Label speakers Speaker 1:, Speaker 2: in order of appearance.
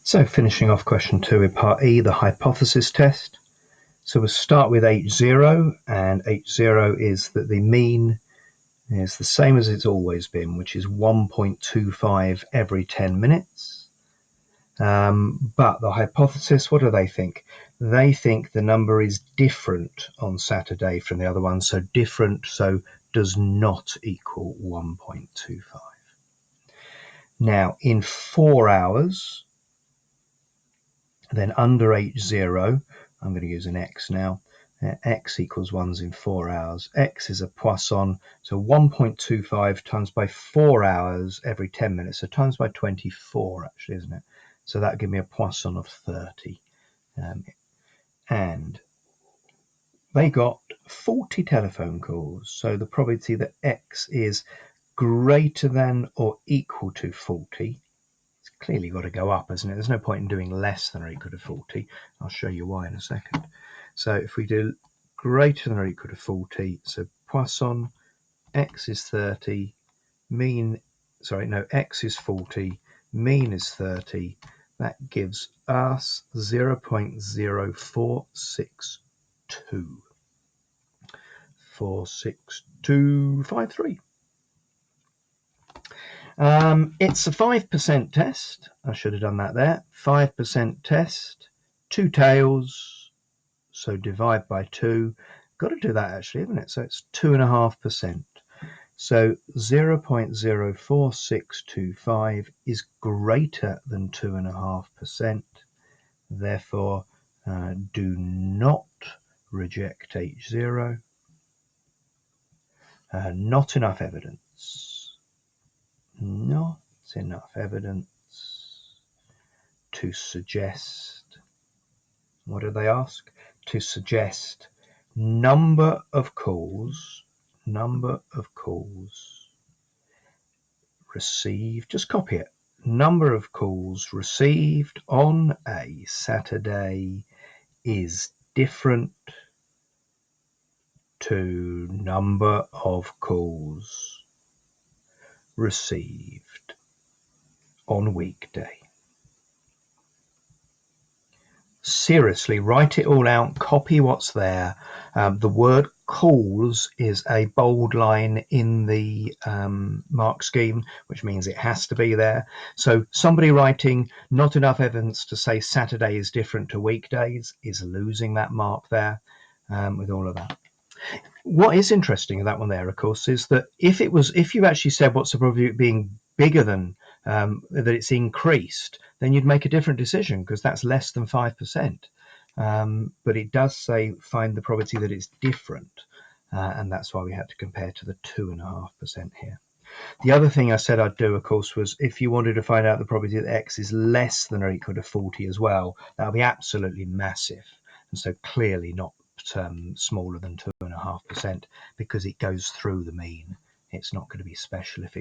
Speaker 1: So finishing off question 2 with part E, the hypothesis test. So we'll start with H0, and H0 is that the mean is the same as it's always been, which is 1.25 every 10 minutes. But the hypothesis, what do they think? They think the number is different on Saturday from the other one, so different, so does not equal 1.25. Now, in 4 hours, then under H0, I'm going to use an X now. X equals 1s in 4 hours. X is a Poisson, so 1.25 times by 4 hours every 10 minutes. So times by 24, actually, isn't it? So that give me a Poisson of 30. And they got 40 telephone calls. So the probability that X is greater than or equal to 40, it's clearly got to go up, isn't it? There's no point in doing less than or equal to 40. I'll show you why in a second. So if we do greater than or equal to 40, so Poisson, X is 30, X is 40, mean is 30, that gives us 0.0462. 46253. It's a 5% test. I should have done that there. 5% test, 2 tails, so divide by 2. Got to do that actually, haven't it? So it's 2.5%. So 0.04625 is greater than 2.5%. Therefore, do not reject H0. Not enough evidence. Not enough evidence to suggest. What do they ask? To suggest number of calls received. Just copy it. Number of calls received on a Saturday is different to number of calls received on weekday. Seriously, write it all out, copy what's there. The word calls is a bold line in the mark scheme, which means it has to be there. So somebody writing not enough evidence to say Saturday is different to weekdays is losing that mark there with all of that. What is interesting in that one there, of course, is that if you actually said what's the probability of it being bigger than that it's increased, then you'd make a different decision because that's less than 5%. But it does say find the probability that it's different, and that's why we had to compare to the 2.5% here. The other thing I said I'd do, of course, was if you wanted to find out the probability that X is less than or equal to 40 as well, that would be absolutely massive, and so clearly not smaller than 2.5% because it goes through the mean. It's not going to be special if it